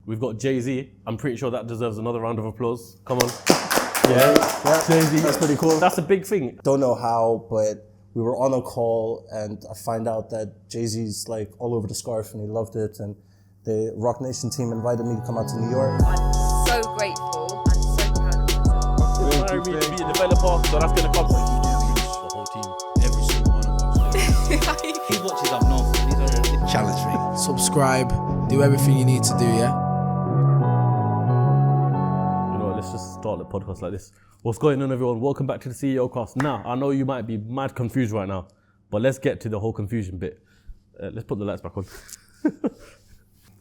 we've got Jay-Z. I'm pretty sure that deserves another round of applause. Come on. Yeah, Jay-Z. that's pretty cool. That's a big thing. Don't know how, but we were on a call and I find out that Jay-Z's like all over the scarf and he loved it. And the Roc Nation team invited me to come out to New York. I'm so grateful and so proud of myself. Inspiring me to be a developer, so that's going to come. What you do is the whole team, every single one of us. These watches I've known for, these are the challenge ring. Subscribe, do everything you need to do, yeah? You know what, let's just start the podcast like this. What's going on, everyone? Welcome back to the Ceocast. Now, I know you might be mad confused right now, but let's get to the whole confusion bit. Let's put the lights back on.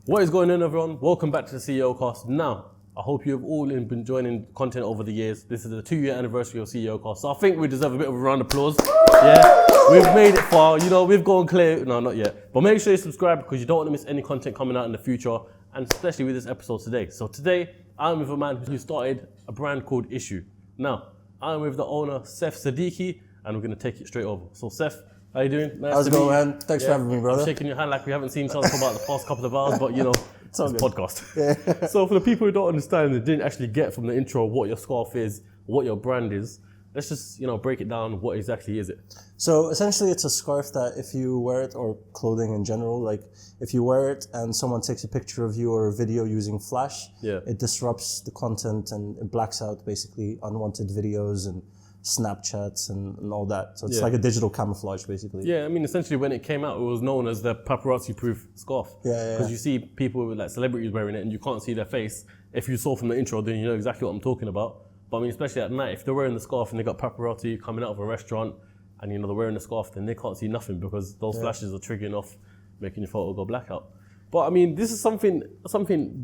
What is going on, everyone? Welcome back to the Ceocast. Now, I hope you have all been joining content over the years. This is the 2-year anniversary of Ceocast, so I think we deserve a bit of a round of applause. Yeah, we've made it far. You know, we've gone clear. No, not yet. But make sure you subscribe because you don't want to miss any content coming out in the future, and especially with this episode today. So today, I'm with a man who started a brand called ISHU. Now, I'm with the owner, Saif Siddiqui, and we're going to take it straight over. So, Saif, how you doing? Nice How's it to going, meet you. man? Thanks for having me, brother. I'm shaking your hand like we haven't seen each other for about the past couple of hours, but you know, it's a good. podcast. Yeah. So for the people who don't understand and didn't actually get from the intro what your scarf is, what your brand is, let's just, break it down. What exactly is it? So essentially it's a scarf that if you wear it, or clothing in general, like if you wear it and someone takes a picture of you or a video using flash, it disrupts the content and it blacks out basically unwanted videos and Snapchats and all that. So it's like a digital camouflage basically. Yeah, I mean, essentially when it came out, it was known as the paparazzi-proof scarf. Because you see people with like celebrities wearing it and you can't see their face. If you saw from the intro, then you know exactly what I'm talking about. But I mean, especially at night, if they're wearing the scarf and they got paparazzi coming out of a restaurant and they're wearing the scarf, then they can't see nothing because those flashes are triggering off, making your photo go blackout. But I mean, this is something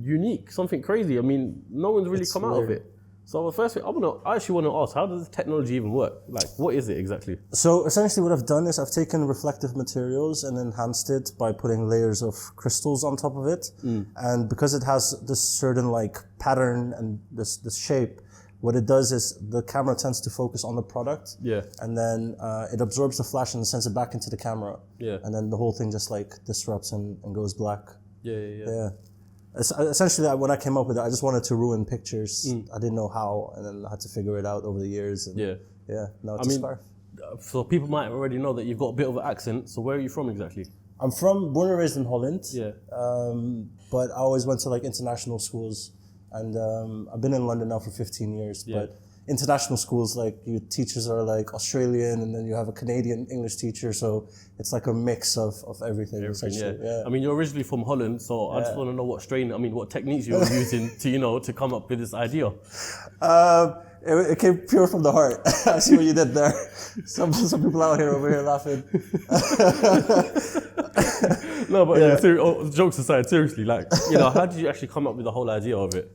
unique, something crazy. I mean, no one's really come out of it. So the first thing, I actually want to ask, how does this technology even work? Like, what is it exactly? So essentially what I've done is I've taken reflective materials and enhanced it by putting layers of crystals on top of it. And because it has this certain like pattern and this shape, what it does is the camera tends to focus on the product. And then it absorbs the flash and sends it back into the camera. And then the whole thing just like disrupts and goes black. Yeah. Essentially, when I came up with it, I just wanted to ruin pictures. I didn't know how, and then I had to figure it out over the years. And now it's a scarf. So people might already know that you've got a bit of an accent. So where are you from exactly? I'm born and raised in Holland. But I always went to like international schools, and I've been in London now for 15 years. But international schools, like your teachers are like Australian, and then you have a Canadian English teacher, so it's like a mix of everything essentially. I mean, you're originally from Holland, so I just want to know what techniques you were using to come up with this idea. It came pure from the heart. I see what you did there. Some people out here over here laughing. No, but jokes aside, seriously, like, how did you actually come up with the whole idea of it?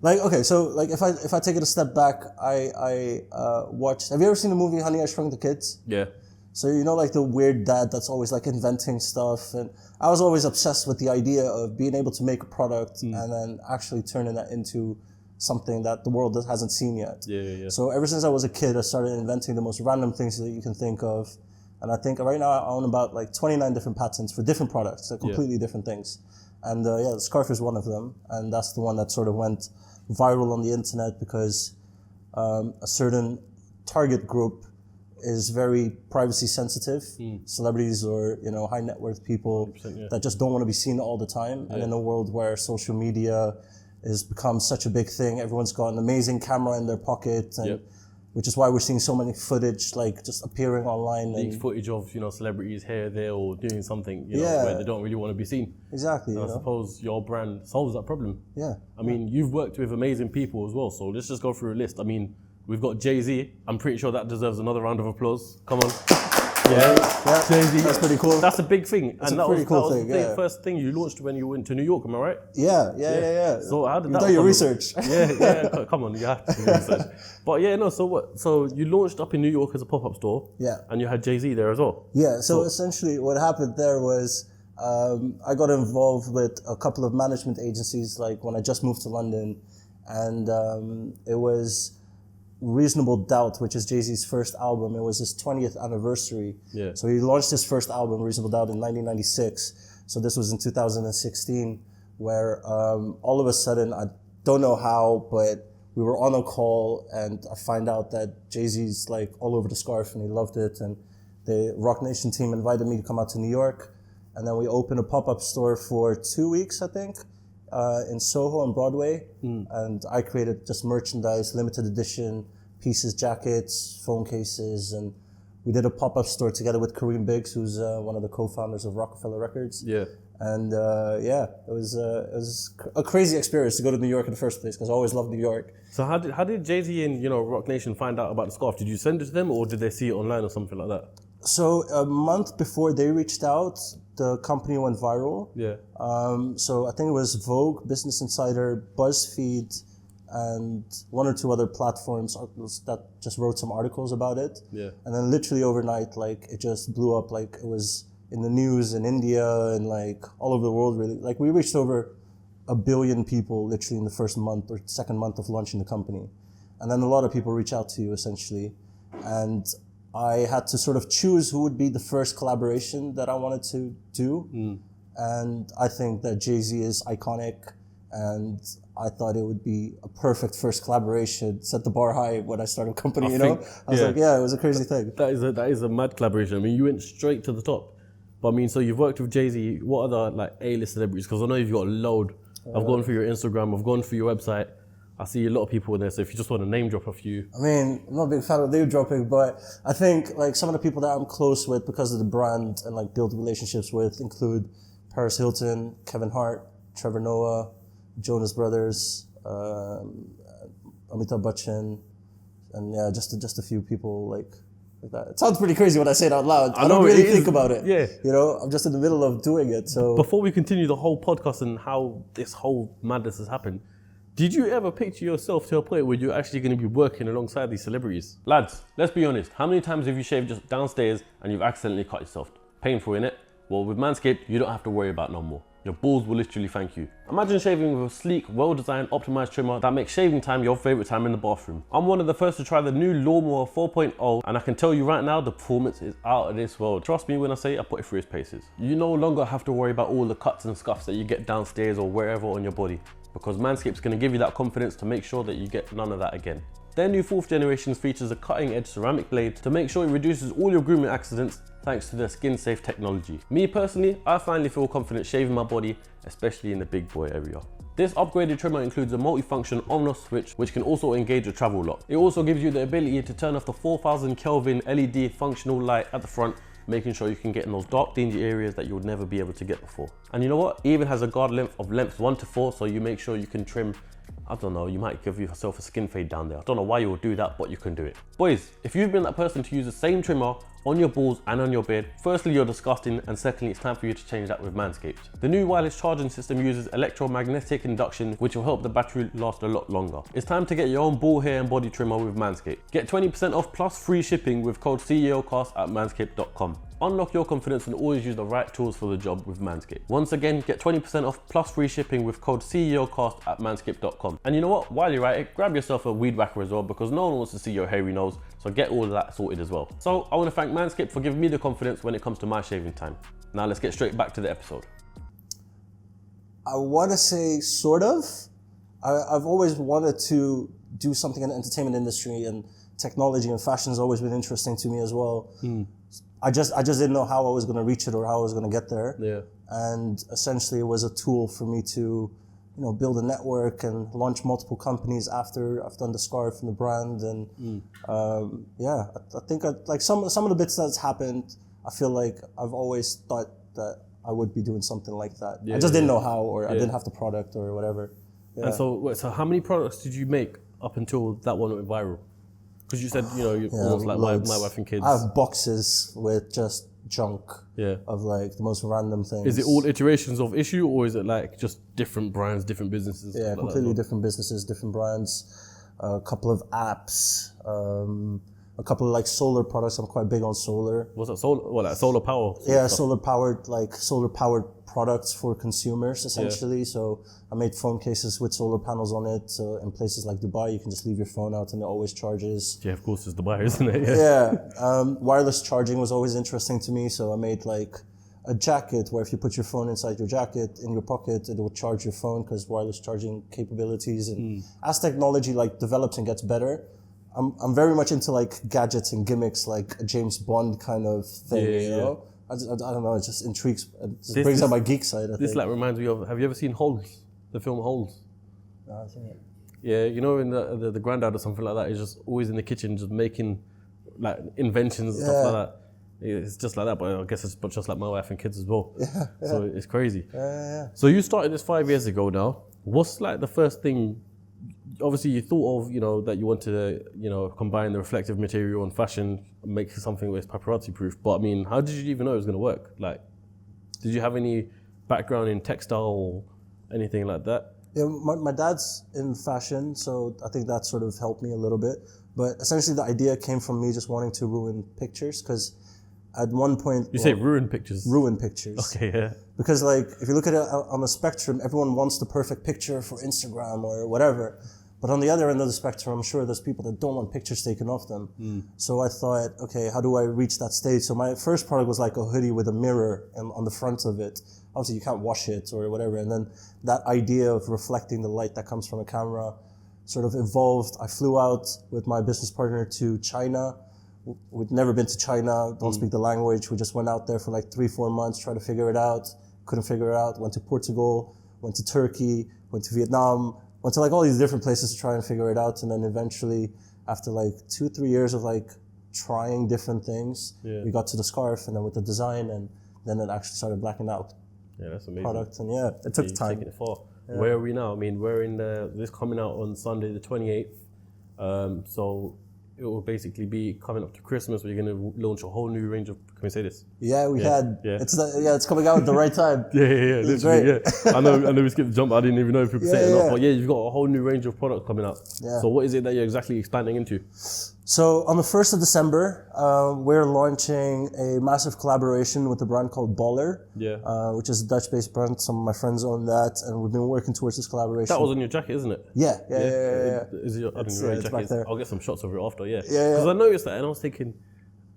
Like, okay, so like if I take it a step back, I watched. Have you ever seen the movie Honey, I Shrunk the Kids? Yeah. So like the weird dad that's always like inventing stuff, and I was always obsessed with the idea of being able to make a product and then actually turning that into something that the world hasn't seen yet. So ever since I was a kid, I started inventing the most random things that you can think of, and I think right now I own about like 29 different patents for different products, like completely different things. And the scarf is one of them, and that's the one that sort of went viral on the internet because a certain target group is very privacy sensitive, celebrities or high net worth people that just don't want to be seen all the time. And in a world where social media has become such a big thing, everyone's got an amazing camera in their pocket, and which is why we're seeing so many footage like just appearing online. Leaked footage of celebrities here, there, or doing something where they don't really want to be seen. Exactly. I suppose your brand solves that problem. I mean, you've worked with amazing people as well, so let's just go through a list. I mean, we've got Jay-Z. I'm pretty sure that deserves another round of applause. Come on. Jay-Z. That's pretty cool. That's a big thing. That's a pretty cool thing. The first thing you launched when you went to New York, am I right? Yeah. So how did You've that done your come? research. Come on, you have to do research. But so what? So you launched up in New York as a pop-up store. And you had Jay-Z there as well. So essentially what happened there was I got involved with a couple of management agencies like when I just moved to London, and it was Reasonable Doubt, which is Jay-Z's first album. It was his 20th anniversary. So he launched his first album, Reasonable Doubt, in 1996. So this was in 2016. where all of a sudden, I don't know how, but we were on a call and I find out that Jay-Z's like all over the scarf and he loved it. And the Roc Nation team invited me to come out to New York. And then we opened a pop-up store for 2 weeks, I think, in Soho on Broadway. And I created just merchandise, limited edition pieces, jackets, phone cases. And we did a pop-up store together with Kareem Biggs, who's one of the co-founders of Rockefeller Records. Yeah. And it was a crazy experience to go to New York in the first place because I always loved New York. So how did Jay-Z and Roc Nation find out about the scarf? Did you send it to them or did they see it online or something like that? So a month before they reached out, the company went viral. Yeah. So I think it was Vogue, Business Insider, BuzzFeed, and one or two other platforms that just wrote some articles about it. Yeah. And then literally overnight, like it just blew up. Like it was in the news in India and like all over the world, really. Like we reached over 1 billion people literally in the first month or second month of launching the company. And then a lot of people reach out to you essentially. And I had to sort of choose who would be the first collaboration that I wanted to do. And I think that Jay-Z is iconic and I thought it would be a perfect first collaboration, set the bar high when I started a company, I was like, yeah, it was a crazy thing. That is a mad collaboration. I mean, you went straight to the top. But I mean, so you've worked with Jay-Z. What other like A-list celebrities? Because I know you've got a load. I've gone through your Instagram. I've gone through your website. I see a lot of people in there. So if you just want to name drop a few. I mean, I'm not a big fan of name dropping, but I think like some of the people that I'm close with because of the brand and like build relationships with include Paris Hilton, Kevin Hart, Trevor Noah, Jonas Brothers, Amitabh Bachchan, and yeah, just a few people like that. It sounds pretty crazy when I say it out loud. I don't really think about it. Yeah. I'm just in the middle of doing it. So before we continue the whole podcast and how this whole madness has happened, did you ever picture yourself to a point where you're actually going to be working alongside these celebrities? Lads, let's be honest. How many times have you shaved just downstairs and you've accidentally cut yourself? Painful, innit? Well, with Manscaped, you don't have to worry about no more. Your balls will literally thank you. Imagine shaving with a sleek, well-designed, optimized trimmer that makes shaving time your favorite time in the bathroom. I'm one of the first to try the new Lawnmower 4.0 and I can tell you right now, the performance is out of this world. Trust me when I say I put it through its paces. You no longer have to worry about all the cuts and scuffs that you get downstairs or wherever on your body because Manscaped's gonna give you that confidence to make sure that you get none of that again. Their new 4th generation features a cutting-edge ceramic blade to make sure it reduces all your grooming accidents thanks to their skin-safe technology. Me personally, I finally feel confident shaving my body, especially in the big boy area. This upgraded trimmer includes a multi-function on-off switch which can also engage a travel lock. It also gives you the ability to turn off the 4000 Kelvin LED functional light at the front, making sure you can get in those dark, dingy areas that you would never be able to get before. And you know what? It even has a guard length of lengths 1 to 4, so you make sure you can trim, I don't know, you might give yourself a skin fade down there. I don't know why you would do that, but you can do it. Boys, if you've been that person to use the same trimmer on your balls and on your beard, firstly, you're disgusting, and secondly, it's time for you to change that with Manscaped. The new wireless charging system uses electromagnetic induction, which will help the battery last a lot longer. It's time to get your own ball hair and body trimmer with Manscaped. Get 20% off plus free shipping with code Ceocast at manscaped.com. Unlock your confidence and always use the right tools for the job with Manscaped. Once again, get 20% off plus free shipping with code Ceocast at manscaped.com. And you know what? While you're at it, grab yourself a weed whacker as well because no one wants to see your hairy nose, so get all of that sorted as well. So I want to thank Manscaped for giving me the confidence when it comes to my shaving time. Now let's get straight back to the episode. I want to say sort of. I've always wanted to do something in the entertainment industry, and technology and fashion has always been interesting to me as well. I just didn't know how I was going to reach it or how I was going to get there. Yeah. And essentially it was a tool for me to, build a network and launch multiple companies after I've done the scarf and the brand. And I think like some of the bits that's happened, I feel like I've always thought that I would be doing something like that. I just didn't know how, or I didn't have the product or whatever. Yeah. And so how many products did you make up until that one went viral? Because you said, you're almost like my wife and kids. I have boxes with just junk of like the most random things. Is it all iterations of ISHU or is it like just different brands, different businesses? Yeah, completely different businesses, different brands, a couple of apps, a couple of like solar products. I'm quite big on solar. Was that solar? What, like solar power? Yeah, solar powered products for consumers essentially. Yeah. So I made phone cases with solar panels on it. So in places like Dubai, you can just leave your phone out and it always charges. Yeah, of course, it's Dubai, isn't it? Yeah. Wireless charging was always interesting to me. So I made like a jacket where if you put your phone inside your jacket in your pocket, it will charge your phone because wireless charging capabilities. And as technology like develops and gets better, I'm very much into like gadgets and gimmicks, like a James Bond kind of thing. You know, I don't know. It just intrigues. It just brings out my geek side. I This think. like reminds me of. Have you ever seen Holes? The film Holes. No, I think Yeah, you know, in the granddad or something like that is just always in the kitchen, just making like inventions and stuff like that. It's just like that, but I guess it's just like my wife and kids as well. So it's crazy. So you started this 5 years ago now. What's like the first thing? Obviously, you thought of, you know, that you want to, you know, combine the reflective material and fashion, and make something where it's paparazzi proof. But I mean, how did you even know it was going to work? Like, did you have any background in textile or anything like that? Yeah, my dad's in fashion, so I think that sort of helped me a little bit. But essentially, the idea came from me just wanting to ruin pictures, because at one point... You say ruin pictures? Ruin pictures. Okay, yeah. Because like, if you look at it on the spectrum, everyone wants the perfect picture for Instagram or whatever. But on the other end of the spectrum, I'm sure there's people that don't want pictures taken of them. So I thought, okay, how do I reach that stage? So my first product was like a hoodie with a mirror on the front of it. Obviously, you can't wash it or whatever. And then that idea of reflecting the light that comes from a camera sort of evolved. I flew out with my business partner to China. We'd never been to China, don't speak the language. We just went out there for like 3-4 months, tried to figure it out. Couldn't figure it out. Went to Portugal, went to Turkey, went to Vietnam, went to like all these different places to try and figure it out. And then eventually, after like 2-3 years of like trying different things, we got to the scarf, and then with the design, and then it actually started blacking out. Yeah, that's amazing. Product, and yeah, it took time. Taking it far. Yeah. Where are we now? I mean, we're in this coming out on Sunday the 28th. So it will basically be coming up to Christmas, where you're going to launch a whole new range of. Can we say this? Yeah, we had. Yeah. It's coming out at the right time. Literally, great. yeah. I know we skipped the jump. I didn't even know if people say it or not. yeah. But yeah, you've got a whole new range of products coming out. Yeah. So what is it that you're exactly expanding into? So on the 1st of December, we're launching a massive collaboration with a brand called Baller, which is a Dutch-based brand. Some of my friends own that, and we've been working towards this collaboration. That was on your jacket, isn't it? Yeah. Is your, I didn't know your it's back jacket. there. I'll get some shots of it after, Yeah. Because I noticed that and I was thinking,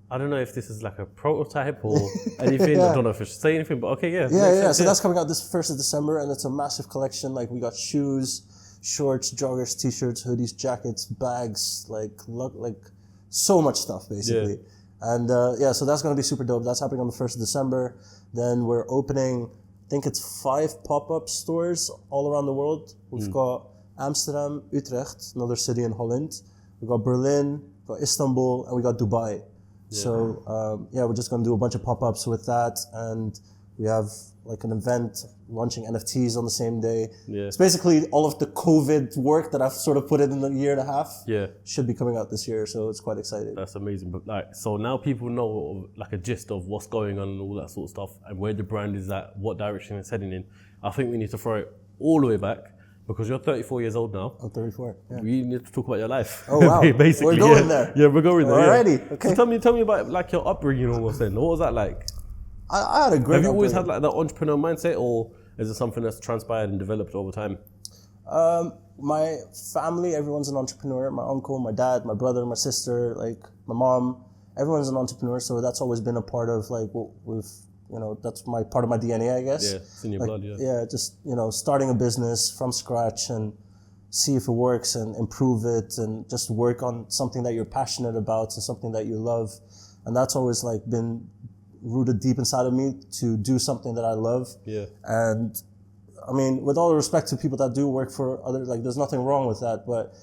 I don't know if this is like a prototype or anything. I don't know if I should say anything, but okay, Yeah. So that's coming out this 1st of December, and it's a massive collection. Like, we got shoes, shorts, joggers, t-shirts, hoodies, jackets, bags, like so much stuff basically. And so that's going to be super dope. That's happening on the 1st of December. Then we're opening, I think it's 5 pop-up stores all around the world. We've got Amsterdam, Utrecht, another city in Holland. We've got Berlin, we've got Istanbul, and we got Dubai. So we're just going to do a bunch of pop-ups with that, and we have like an event launching NFTs on the same day. It's basically all of the COVID work that I've sort of put in a year and a half. Should be coming out this year, so it's quite exciting. That's amazing. But like, so now people know like a gist of what's going on and all that sort of stuff, and where the brand is at, what direction it's heading in. I think we need to throw it all the way back, because you're 34 years old now. I'm 34. Yeah. We need to talk about your life. Oh wow! Basically, we're going there. Yeah, we're going there. Alrighty. Okay. So tell me about like your upbringing almost then. What was that like? I had a great. Have you always had like that entrepreneur mindset, or is it something that's transpired and developed over time? My family, everyone's an entrepreneur. My uncle, my dad, my brother, my sister, like my mom, everyone's an entrepreneur. So that's always been a part of like what we've, that's part of my DNA, I guess. Yeah, it's in your blood, Yeah, just, starting a business from scratch and see if it works and improve it, and just work on something that you're passionate about and something that you love. And that's always like been rooted deep inside of me, to do something that I love. And I mean, with all respect to people that do work for others, like there's nothing wrong with that, but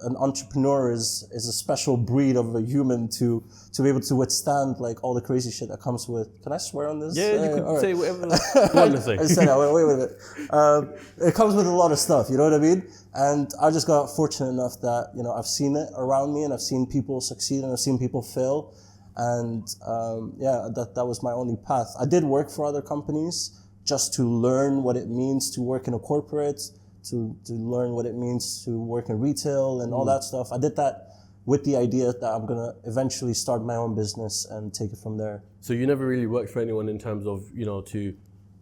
an entrepreneur is a special breed of a human to be able to withstand like all the crazy shit that comes with. Can I swear on this? Yeah, you can say whatever you want to say. I said that. Wait a minute. It comes with a lot of stuff. You know what I mean? And I just got fortunate enough that I've seen it around me, and I've seen people succeed, and I've seen people fail. And that was my only path. I did work for other companies just to learn what it means to work in a corporate, to learn what it means to work in retail and all that stuff. I did that with the idea that I'm going to eventually start my own business and take it from there. So you never really worked for anyone in terms of, to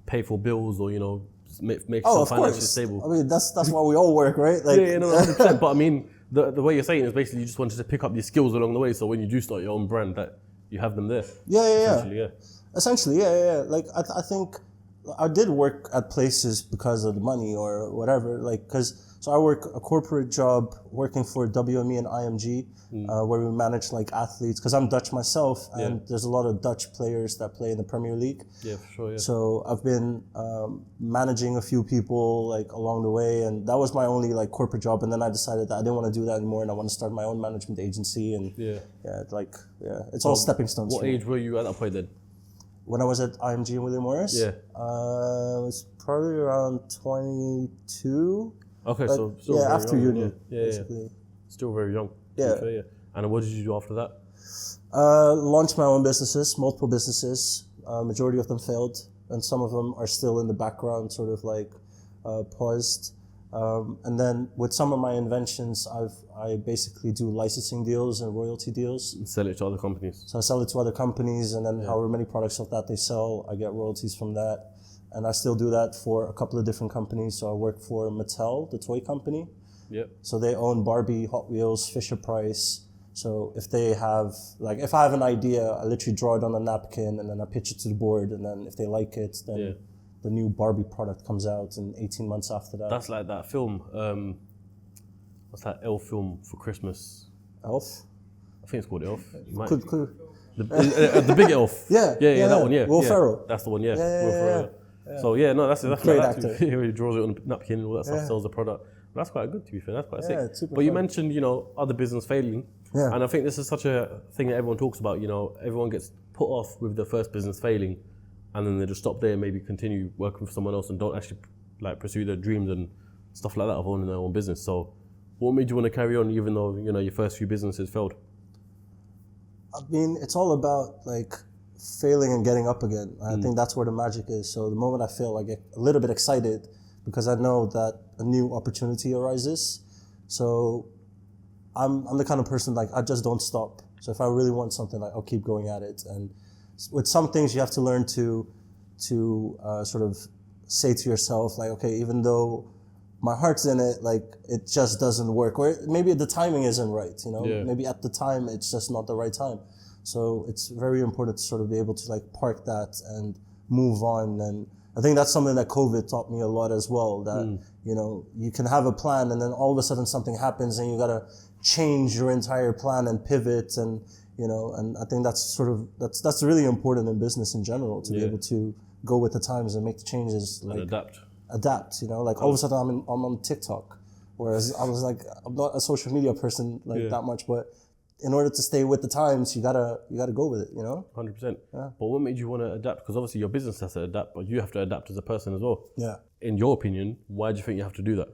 pay for bills or, make yourself financially stable? I mean, that's why we all work, right? Like, 100%. But I mean, the way you're saying is basically you just wanted to pick up these skills along the way, so when you do start your own brand, that you have them there. Yeah. Essentially, yeah. Like I think I did work at places because of the money or whatever. Like so I work a corporate job working for WME and IMG, where we manage like athletes. Because I'm Dutch myself, and there's a lot of Dutch players that play in the Premier League. Yeah, for sure. Yeah. So I've been managing a few people like along the way, and that was my only like corporate job. And then I decided that I didn't want to do that anymore, and I want to start my own management agency. And it's all stepping stones. What age were you at that point then? When I was at IMG and William Morris, Yeah. I was probably around 22. Okay, Like, so still very after young, uni, yeah. basically. Still very young. to be Yeah. fair, yeah. And what did you do after that? Launched my own businesses, multiple businesses. Majority of them failed, and some of them are still in the background, sort of like paused. And then with some of my inventions, I basically do licensing deals and royalty deals. And sell it to other companies. So I sell it to other companies, and then however many products of that they sell, I get royalties from that. And I still do that for a couple of different companies. So I work for Mattel, the toy company. Yep. So they own Barbie, Hot Wheels, Fisher-Price. So if they have, like, if I have an idea, I literally draw it on a napkin and then I pitch it to the board. And then if they like it, then the new Barbie product comes out in 18 months after that. That's like that film. What's that Elf film for Christmas? Elf? I think it's called Elf. You might- Could. The big Elf. Yeah, that one. Yeah, Will yeah. Ferrell. That's the one. Yeah, Yeah. Will Ferrell. Yeah. So that's Great like that actor. too. He draws it on a napkin and all that stuff, sells the product. But that's quite good, to be fair. That's quite Yeah, sick. super But you fun. mentioned, other business failing. Yeah. And I think this is such a thing that everyone talks about. Everyone gets put off with the first business failing, and then they just stop there and maybe continue working for someone else and don't actually like pursue their dreams and stuff like that of owning their own business. So what made you want to carry on even though, your first few businesses failed? I mean, it's all about like failing and getting up again. I think that's where the magic is. So the moment I fail, I get a little bit excited because I know that a new opportunity arises. So I'm the kind of person like I just don't stop. So if I really want something, like I'll keep going at it. And with some things, you have to learn to sort of say to yourself, like, okay, even though my heart's in it, like it just doesn't work, or maybe the timing isn't right. Maybe at the time it's just not the right time. So it's very important to sort of be able to like park that and move on. And I think that's something that COVID taught me a lot as well, that, you can have a plan and then all of a sudden something happens and you got to change your entire plan and pivot. And, and I think that's that's really important in business in general, to be able to go with the times and make the changes. And adapt, like all of a sudden I'm on TikTok. Whereas I was like, I'm not a social media person that much, but in order to stay with the times, you gotta go with it, 100%. Yeah. But what made you want to adapt? Because obviously your business has to adapt, but you have to adapt as a person as well. Yeah. In your opinion, why do you think you have to do that?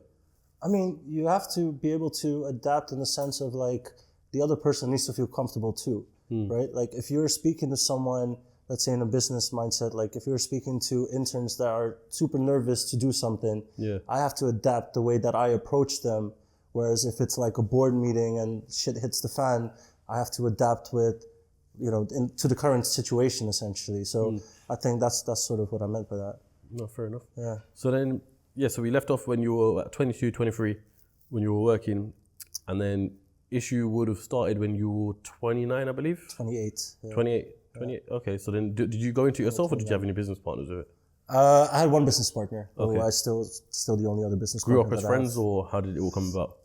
I mean, you have to be able to adapt in the sense of like the other person needs to feel comfortable too, right? Like if you're speaking to someone, let's say in a business mindset, like if you're speaking to interns that are super nervous to do something, I have to adapt the way that I approach them. Whereas if it's like a board meeting and shit hits the fan, I have to adapt with, to the current situation essentially. So I think that's sort of what I meant by that. No, fair enough. Yeah. So then, so we left off when you were at 22, 23, when you were working, and then ISHU would have started when you were 29, I believe? 28. Yeah. 28. Okay, so then did you go into it yourself or did you have any business partners with it? I had one business partner. Okay. I still the only other business Grew partner. up as friends or how did it all come about?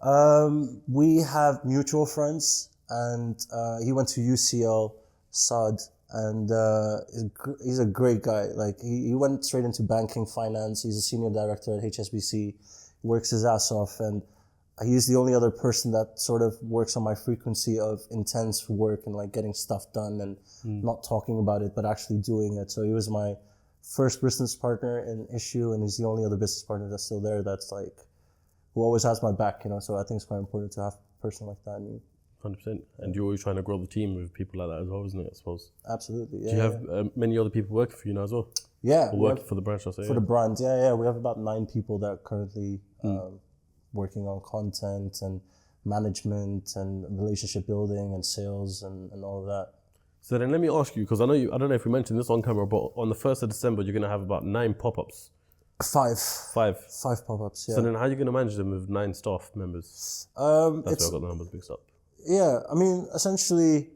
We have mutual friends, and he went to UCL, Saad, and he's a great guy. Like he went straight into banking, finance. He's a senior director at HSBC, works his ass off, and he's the only other person that sort of works on my frequency of intense work and like getting stuff done and not talking about it, but actually doing it. So he was my first business partner in ISHU, and he's the only other business partner that's still there that's like, who always has my back, so I think it's quite important to have a person like that in you. 100%. And you're always trying to grow the team with people like that as well, isn't it, I suppose? Absolutely, yeah. Do you have many other people working for you now as well? Yeah. Or working for the branch, I'll say? For the brand, yeah. We have about 9 people that are currently working on content and management and relationship building and sales and all of that. So then let me ask you, because I don't know if we mentioned this on camera, but on the 1st of December, you're going to have about 9 pop-ups. 5 pop-ups, yeah. So then how are you going to manage them with 9 staff members? That's where I got the numbers mixed up. Yeah, I mean, essentially,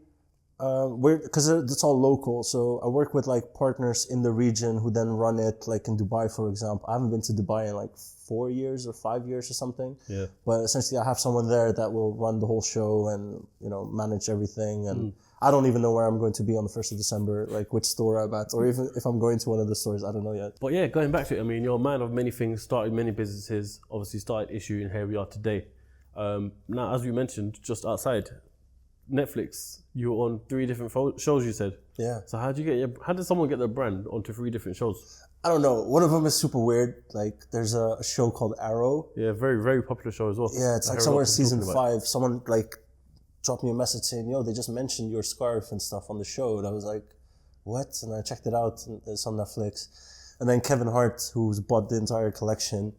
Because it's all local, so I work with like partners in the region who then run it, like in Dubai, for example. I haven't been to Dubai in like 4 years or 5 years or something. Yeah. But essentially, I have someone there that will run the whole show and manage everything. And I don't even know where I'm going to be on the 1st of December, like which store I'm at, or even if I'm going to one of the stores. I don't know yet. But yeah, going back to it, I mean, you're a man of many things, started many businesses, obviously started ISHU, and here we are today. Now, as we mentioned, just outside, Netflix, you were on 3 different shows, you said. Yeah. So how did someone get their brand onto 3 different shows? I don't know. One of them is super weird. Like, there's a show called Arrow. Yeah, very, very popular show as well. Yeah, it's I like heard a lot somewhere of people season talking about 5. Someone like dropped me a message saying, "Yo, they just mentioned your scarf and stuff on the show," and I was like, "What?" And I checked it out, and it's on Netflix. And then Kevin Hart, who's bought the entire collection,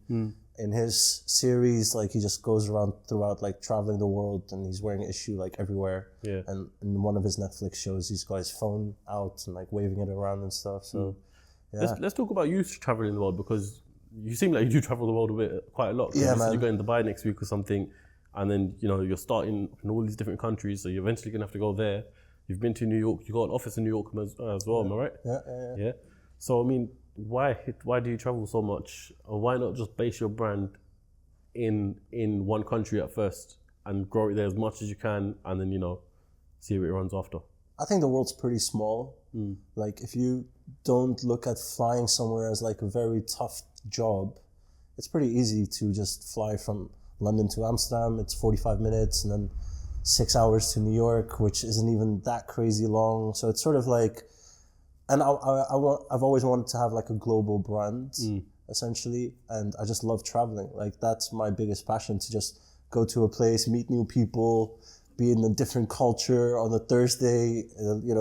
in his series, like he just goes around throughout, like traveling the world, and he's wearing ISHU like everywhere. Yeah. And in one of his Netflix shows, he's got his phone out and like waving it around and stuff. So, yeah. Let's talk about you traveling the world, because you seem like you do travel the world quite a lot. Yeah, You said man. you're going to Dubai next week or something, and then you're starting in all these different countries, so you're eventually gonna have to go there. You've been to New York. You got an office in New York as well, am I right? Yeah. So I mean, why do you travel so much, and why not just base your brand in one country at first and grow it there as much as you can, and then see where it runs after? I think the world's pretty small. Like, if you don't look at flying somewhere as like a very tough job, it's pretty easy to just fly from London to Amsterdam. It's 45 minutes, and then 6 hours to New York, which isn't even that crazy long. So it's sort of like, and I've always wanted to have like a global brand, essentially, and I just love traveling. Like, that's my biggest passion, to just go to a place, meet new people, be in a different culture on a Thursday,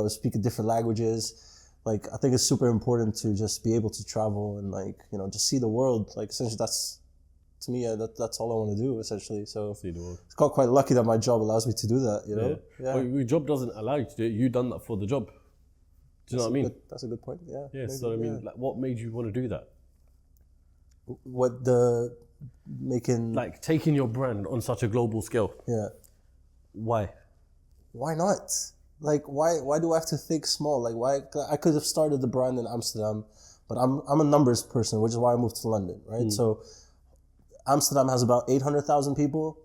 speak different languages. Like, I think it's super important to just be able to travel and like, just see the world. Like, essentially, that's, to me, that's all I want to do, essentially. So See the world. it's got quite lucky that my job allows me to do that, Yeah. Well, your job doesn't allow you to do it. You done that for the job. Do you know what I mean? That's a good point, yeah. Yeah. Maybe, So I mean, like, what made you want to do that? What the making... Like taking your brand on such a global scale. Yeah. Why? Why not? Like, why do I have to think small? Like, why? I could have started the brand in Amsterdam, but I'm a numbers person, which is why I moved to London, right? So Amsterdam has about 800,000 people,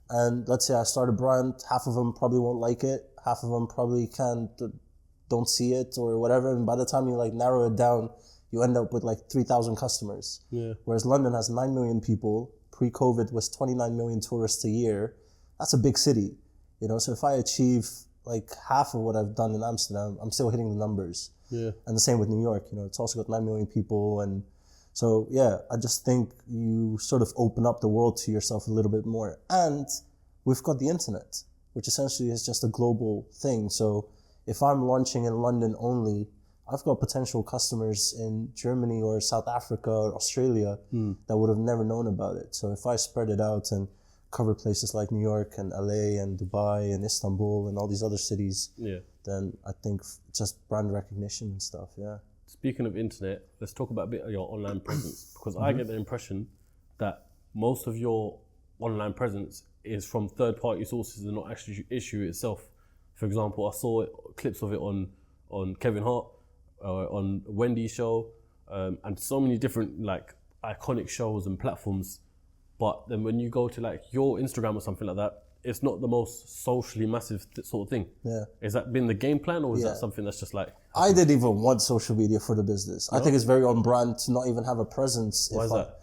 and let's say I start a brand, half of them probably won't like it, half of them probably don't see it or whatever, and by the time you like narrow it down, you end up with like 3,000 customers. Yeah. Whereas London has 9 million people, pre-COVID was 29 million tourists a year. That's a big city, so if I achieve like half of what I've done in Amsterdam, I'm still hitting the numbers. Yeah. And the same with New York, it's also got 9 million people. And so, yeah, I just think you sort of open up the world to yourself a little bit more. And we've got the internet, which essentially is just a global thing. So if I'm launching in London only, I've got potential customers in Germany or South Africa or Australia that would have never known about it. So if I spread it out and cover places like New York and LA and Dubai and Istanbul and all these other cities, then I think just brand recognition and stuff, yeah. Speaking of internet, let's talk about a bit of your online presence, because I get the impression that most of your online presence is from third-party sources and not actually ISHU itself. For example, I saw clips of it on Kevin Hart, on Wendy's show, and so many different like iconic shows and platforms. But then when you go to like your Instagram or something like that, it's not the most socially massive sort of thing. Yeah. Has that been the game plan, or is that something that's just like... I didn't even want social media for the business. No? I think it's very on brand to not even have a presence. Why is that?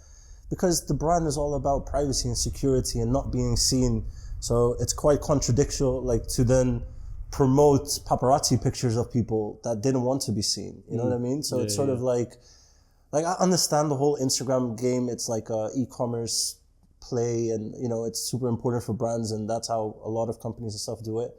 Because the brand is all about privacy and security and not being seen. So it's quite contradictory, like, to then promote paparazzi pictures of people that didn't want to be seen. You know what I mean? So it's sort of like I understand the whole Instagram game. It's like a e-commerce play, and it's super important for brands, and that's how a lot of companies and stuff do it.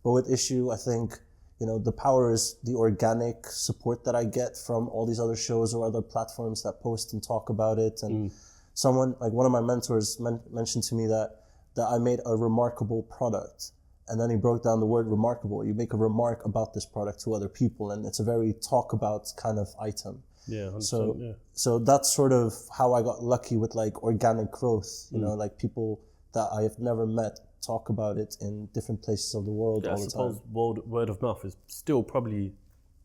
But with ISHU, I think the power is the organic support that I get from all these other shows or other platforms that post and talk about it. And someone like one of my mentors mentioned to me that I made a remarkable product, and then he broke down the word remarkable. You make a remark about this product to other people, and it's a very talk about kind of item. Yeah, 100%, So that's sort of how I got lucky with like organic growth, like people that I have never met talk about it in different places of the world Yeah, I all the suppose time. word of mouth is still probably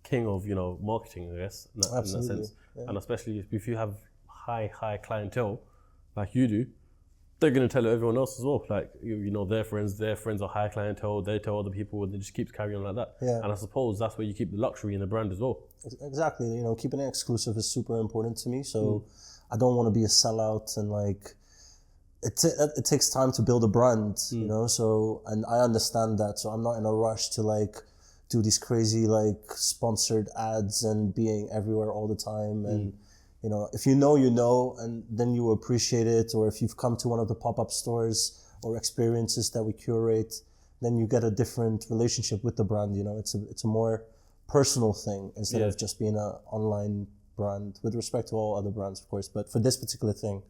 king of, marketing, I guess, in that Absolutely, sense. yeah. And especially if you have high clientele like you do, they're going to tell everyone else as well. Like, their friends are high clientele, they tell other people, and it just keeps carrying on like that. Yeah. And I suppose that's where you keep the luxury in the brand as well. Exactly. Keeping it exclusive is super important to me. So I don't want to be a sellout, and like it takes time to build a brand, So, and I understand that. So I'm not in a rush to like do these crazy like sponsored ads and being everywhere all the time. And if you know, and then you appreciate it, or if you've come to one of the pop-up stores or experiences that we curate, then you get a different relationship with the brand. It's a more personal thing instead of just being an online brand, with respect to all other brands, of course. But for this particular thing,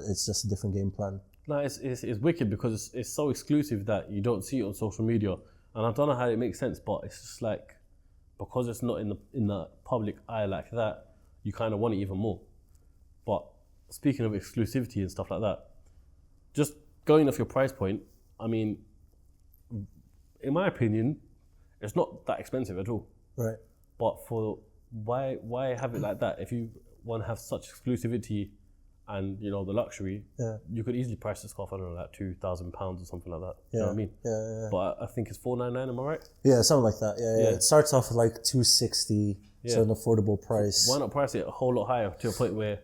it's just a different game plan. No, it's wicked because it's so exclusive that you don't see it on social media. And I don't know how it makes sense, but it's just like, because it's not in the public eye like that, you kind of want it even more. But speaking of exclusivity and stuff like that, just going off your price point, I mean, in my opinion, it's not that expensive at all. Right. But why have it like that? If you want to have such exclusivity and the luxury, you could easily price this scarf, I don't know, like £2,000 or something like that. You know what I mean? Yeah. But I think it's $499, am I right? Yeah, something like that. Yeah. It starts off with like $260, so an affordable price. Why not price it a whole lot higher to a point where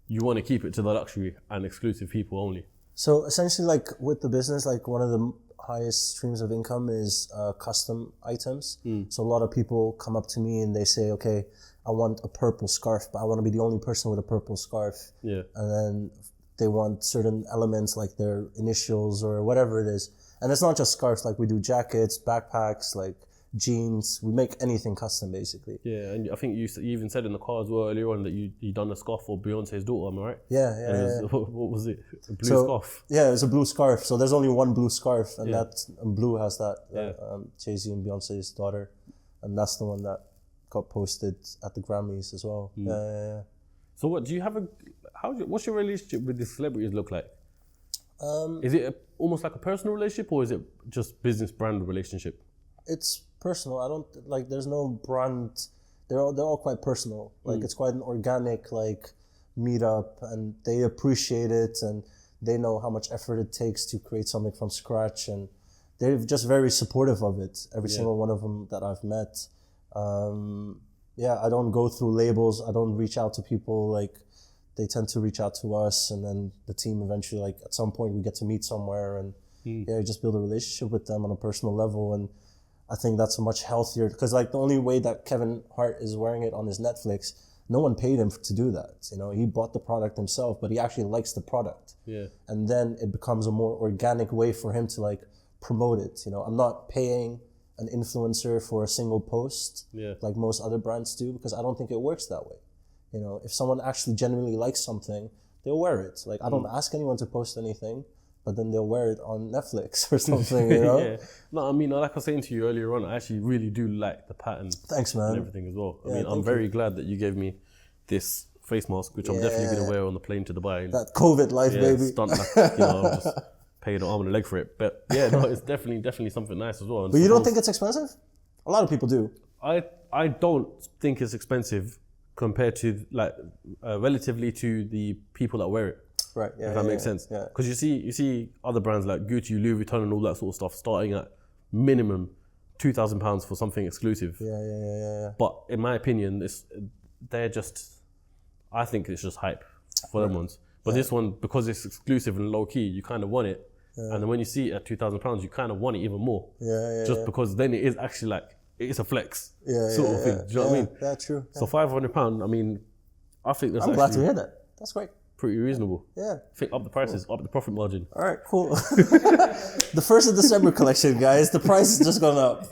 you want to keep it to the luxury and exclusive people only? So essentially, like with the business, like one of the highest streams of income is custom items. So a lot of people come up to me and they say, okay, I want a purple scarf, but I want to be the only person with a purple scarf. Yeah. And then they want certain elements like their initials or whatever it is. And it's not just scarves, like we do jackets, backpacks, like jeans. We make anything custom, basically. Yeah, and I think you even said in the car as well earlier on that you done a scarf for Beyonce's daughter, am I right? Yeah. What was it? A blue scarf? Yeah, it was a blue scarf. So there's only one blue scarf, and blue has that. Yeah. Jay-Z and Beyonce's daughter, and that's the one that got posted at the Grammys as well. Yeah. So what do you have what's your relationship with the celebrities look like? Is it almost like a personal relationship, or is it just business brand relationship? It's personal. I don't like. There's no brand. They're all quite personal. Like it's quite an organic like meetup, and they appreciate it, and they know how much effort it takes to create something from scratch, and they're just very supportive of it. Every single one of them that I've met. I don't go through labels. I don't reach out to people. Like they tend to reach out to us, and then the team eventually, like at some point, we get to meet somewhere, and you just build a relationship with them on a personal level. And I think that's a much healthier, because like the only way that Kevin Hart is wearing it on his Netflix, no one paid him to do that. He bought the product himself, but he actually likes the product. Yeah. And then it becomes a more organic way for him to like promote it. I'm not paying an influencer for a single post like most other brands do, because I don't think it works that way. If someone actually genuinely likes something, they'll wear it. Like I don't ask anyone to post anything, but then they'll wear it on Netflix or something, Yeah. No, I mean, like I was saying to you earlier on, I actually really do like the pattern. Thanks, man. And everything as well. Yeah, I'm very glad that you gave me this face mask, which I'm definitely going to wear on the plane to Dubai. That COVID life, baby. Stunt like, just pay the arm and a leg for it. But yeah, no, it's definitely something nice as well. And but you don't think it's expensive? A lot of people do. I don't think it's expensive compared to relatively to the people that wear it. Right. Yeah. If that makes sense. Yeah. Because you see other brands like Gucci, Louis Vuitton, and all that sort of stuff starting at minimum £2,000 for something exclusive. Yeah. But in my opinion, I think it's just hype for them ones. But this one, because it's exclusive and low key, you kind of want it. Yeah. And then when you see it at £2,000, you kind of want it even more. Just because then it is actually like, it's a flex sort of thing. Do you know what I mean? Yeah, true. So £500, I mean, I think that's I'm glad to hear that. That's great. Pretty reasonable. Yeah. I think up the prices, up the profit margin. All right, cool. The 1st of December collection, guys. The price has just gone up.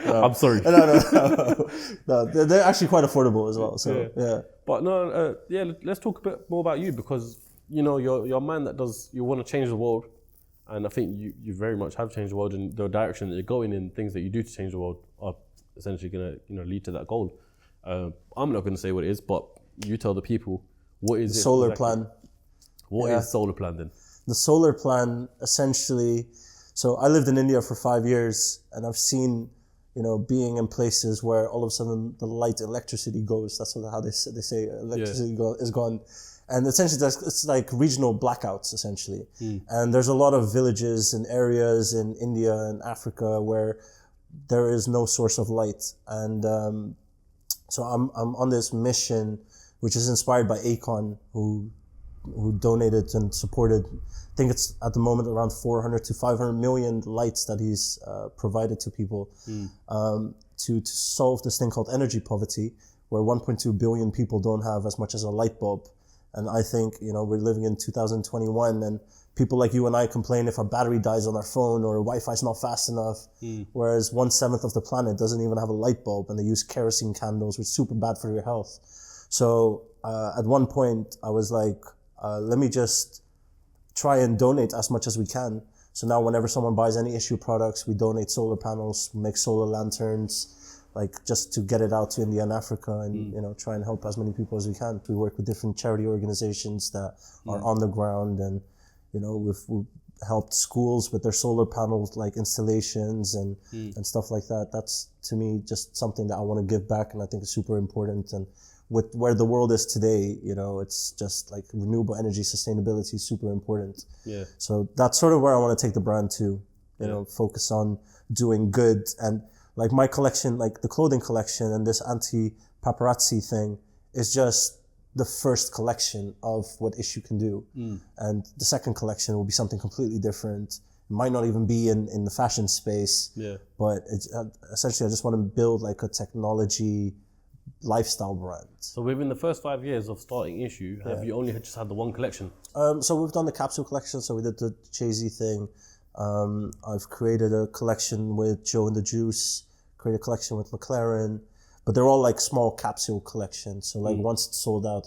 No. I'm sorry. No, they're actually quite affordable as well. So yeah. But no, let's talk a bit more about you, because you're a man that you want to change the world, and I think you very much have changed the world, and the direction that you're going in, things that you do to change the world are essentially going to lead to that goal. I'm not going to say what it is, but you tell the people. What is it? Solar plan. What is solar plan then? the solar plan essentially, so I lived in India for 5 years, and I've seen, being in places where all of a sudden the electricity goes. That's how they say electricity is gone. And essentially it's like regional blackouts essentially. And there's a lot of villages and areas in India and Africa where there is no source of light. And so I'm on this mission, which is inspired by Akon, who donated and supported, I think it's at the moment around 400 to 500 million lights that he's provided to people to solve this thing called energy poverty, where 1.2 billion people don't have as much as a light bulb. And I think, we're living in 2021, and people like you and I complain if a battery dies on our phone or Wi-Fi is not fast enough, whereas 1/7 of the planet doesn't even have a light bulb, and they use kerosene candles, which is super bad for your health. So at one point I was like, let me just try and donate as much as we can. So now whenever someone buys any ISHU products, we donate solar panels, make solar lanterns, like just to get it out to India and Africa, and try and help as many people as we can. We work with different charity organizations that are on the ground, and we've helped schools with their solar panels like installations and stuff like that. That's to me just something that I want to give back, and I think it's super important. And with where the world is today, it's just like renewable energy sustainability is super important. Yeah. So that's sort of where I want to take the brand to, focus on doing good. And like my collection, like the clothing collection and this anti-paparazzi thing is just the first collection of what ISHU can do. And the second collection will be something completely different. It might not even be in the fashion space, but it's, essentially I just want to build like a technology lifestyle brand. So within the first 5 years of starting ISHU, have you only just had the one collection? So we've done the capsule collection. So we did the Jay-Z thing. I've created a collection with Joe and the Juice, created a collection with McLaren, but they're all like small capsule collections. So like once it's sold out,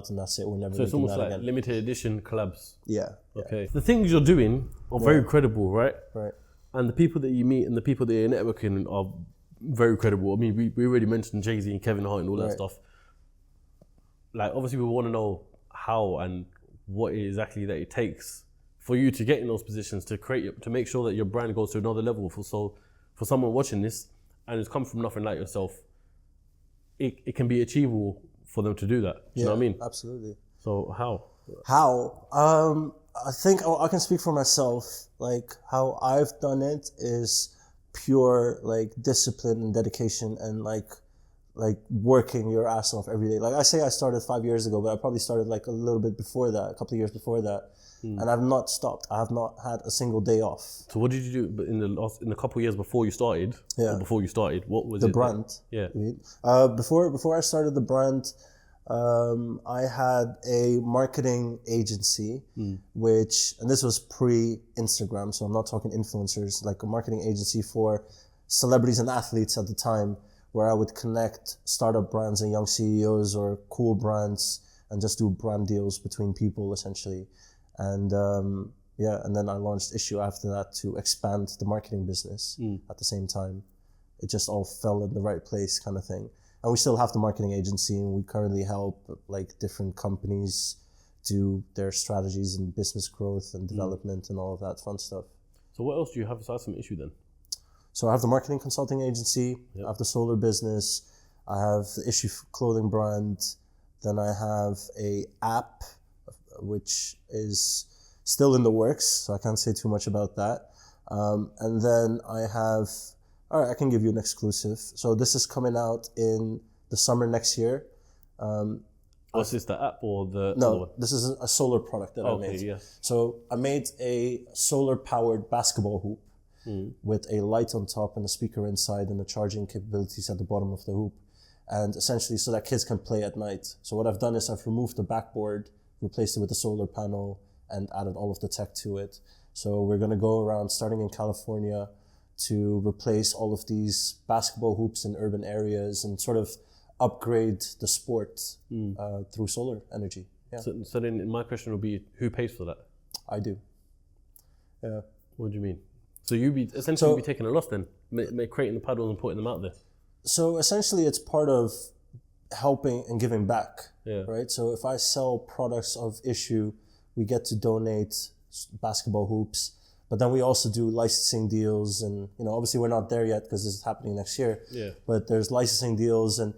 and that's it. We're never So it's making almost that like again. limited edition collabs. Yeah. Okay. The things you're doing are very credible, right? Right. And the people that you meet and the people that you're networking are very credible. I mean, we already mentioned Jay-Z and Kevin Hart and all that stuff. Like, obviously, we want to know how and what exactly that it takes for you to get in those positions to make sure that your brand goes to another level. For someone watching this and it's come from nothing like yourself, it can be achievable for them to do that. Do you know what I mean? Absolutely. So how? I think I can speak for myself. Like how I've done it is pure like discipline and dedication and like working your ass off every day. Like I say I started 5 years ago, but I probably started like a little bit before that, a couple of years before that. And I've not stopped. I have not had a single day off. So what did you do in the couple of years before you started? Yeah. Or before you started, what was The it? brand. Yeah. Before I started the brand, I had a marketing agency, and this was pre-Instagram, so I'm not talking influencers, like a marketing agency for celebrities and athletes at the time, where I would connect startup brands and young CEOs or cool brands and just do brand deals between people essentially. And and then I launched ISHU after that to expand the marketing business at the same time. It just all fell in the right place kind of thing. And we still have the marketing agency, and we currently help like different companies do their strategies and business growth and development and all of that fun stuff. So what else do you have besides some ISHU then? So I have the marketing consulting agency, I have the solar business, I have the ISHU clothing brand, then I have a app, which is still in the works, so I can't say too much about that. And then I have, all right, I can give you an exclusive. So this is coming out in the summer next year. Was this the app or the No, other one? this is a solar product that I made. Yeah. So I made a solar-powered basketball hoop with a light on top and a speaker inside and the charging capabilities at the bottom of the hoop. And essentially so that kids can play at night. So what I've done is I've removed the backboard, replaced it with a solar panel, and added all of the tech to it. So we're going to go around, starting in California, to replace all of these basketball hoops in urban areas and sort of upgrade the sport through solar energy. Yeah, So then my question would be, who pays for that? I do. Yeah. What do you mean? So you'd be essentially taking a loss then, creating the paddles and putting them out there. So essentially it's part of helping and giving back, Yeah. right? So if I sell products of ISHU, we get to donate basketball hoops. But then we also do licensing deals, and obviously we're not there yet because this is happening next year. Yeah. But there's licensing deals, and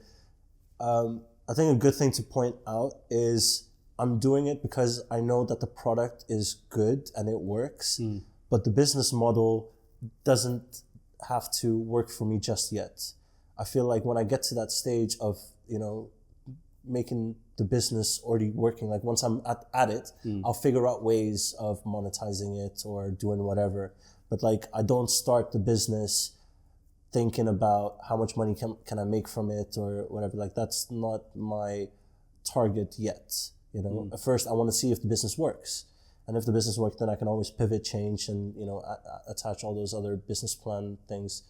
I think a good thing to point out is I'm doing it because I know that the product is good and it works, but the business model doesn't have to work for me just yet. I feel like when I get to that stage of, making the business already working, like once I'm at it, I'll figure out ways of monetizing it or doing whatever. But like, I don't start the business thinking about how much money can I make from it or whatever. Like, that's not my target yet. At first I want to see if the business works. And if the business works, then I can always pivot, change, and, attach all those other business plan things.